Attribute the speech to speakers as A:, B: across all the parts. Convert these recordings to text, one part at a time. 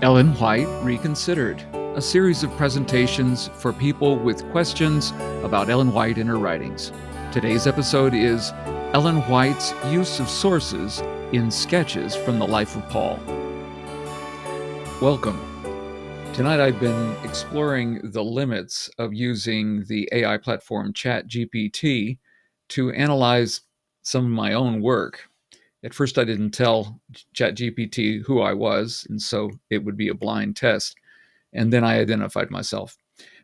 A: Ellen White Reconsidered, a series of presentations for people with questions about Ellen White and her writings. Today's episode is Ellen White's use of sources in sketches from the life of Paul. Welcome. Tonight I've been exploring the limits of using the AI platform ChatGPT to analyze some of my own work. At first, I didn't tell ChatGPT who I was, and so it would be a blind test. And then I identified myself.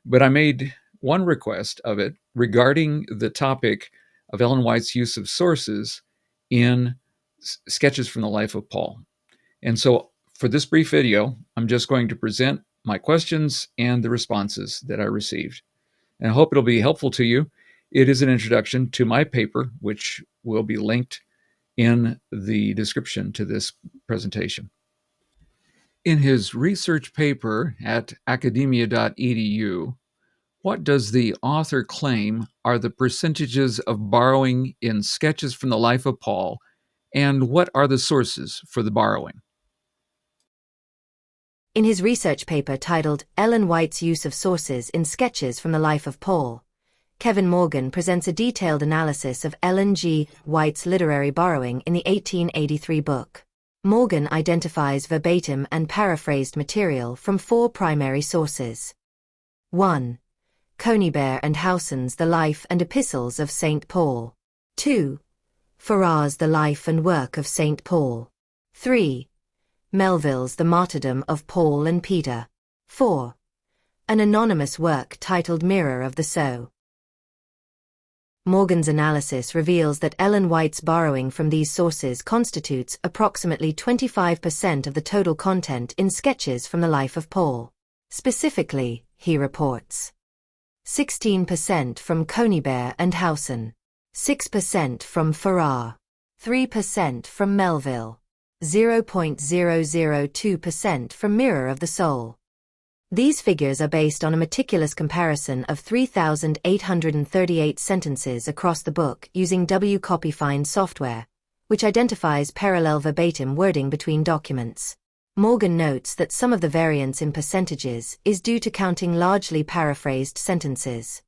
A: But I made one request of it regarding the topic of Ellen White's use of sources in sketches from the life of Paul. And so for this brief video, I'm just going to present my questions and the responses that I received. And I hope it'll be helpful to you. It is an introduction to my paper, which will be linked in the description to this presentation. In his research paper at academia.edu, what does the author claim are the percentages of borrowing in sketches from the life of Paul, and what are the sources for the borrowing?
B: In his research paper titled Ellen White's Use of Sources in Sketches from the Life of Paul, Kevin Morgan presents a detailed analysis of Ellen G. White's literary borrowing in the 1883 book. Morgan identifies verbatim and paraphrased material from four primary sources. 1. Conybear and Howson's The Life and Epistles of St. Paul. 2. Farrar's The Life and Work of St. Paul. 3. Melville's The Martyrdom of Paul and Peter. 4. An anonymous work titled Mirror of the Soul. Morgan's analysis reveals that Ellen White's borrowing from these sources constitutes approximately 25% of the total content in sketches from the life of Paul. Specifically, he reports 16% from Conybear and Howson, 6% from Farrar, 3% from Melville, 0.002% from Mirror of the Soul. These figures are based on a meticulous comparison of 3,838 sentences across the book using WCopyFind software, which identifies parallel verbatim wording between documents. Morgan notes that some of the variance in percentages is due to counting largely paraphrased sentences.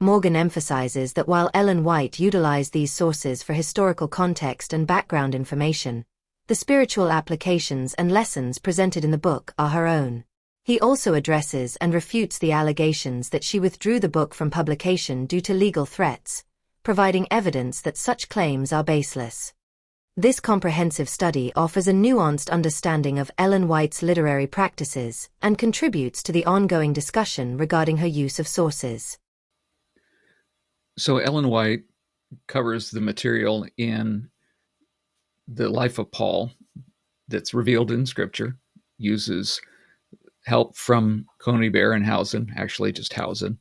B: Morgan emphasizes that while Ellen White utilized these sources for historical context and background information, the spiritual applications and lessons presented in the book are her own. He also addresses and refutes the allegations that she withdrew the book from publication due to legal threats, providing evidence that such claims are baseless. This comprehensive study offers a nuanced understanding of Ellen White's literary practices and contributes to the ongoing discussion regarding her use of sources.
A: So Ellen White covers the material in the life of Paul that's revealed in Scripture, uses help from Conybear and Howson, actually just Howson,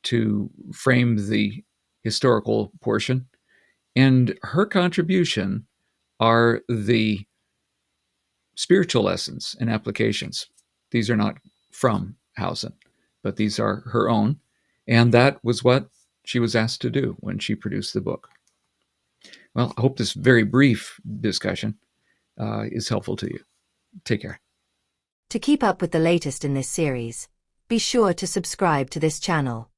A: to frame the historical portion. And her contribution are the spiritual lessons and applications. These are not from Howson, but these are her own. And that was what she was asked to do when she produced the book. Well, I hope this very brief discussion is helpful to you. Take care.
B: To keep up with the latest in this series, be sure to subscribe to this channel.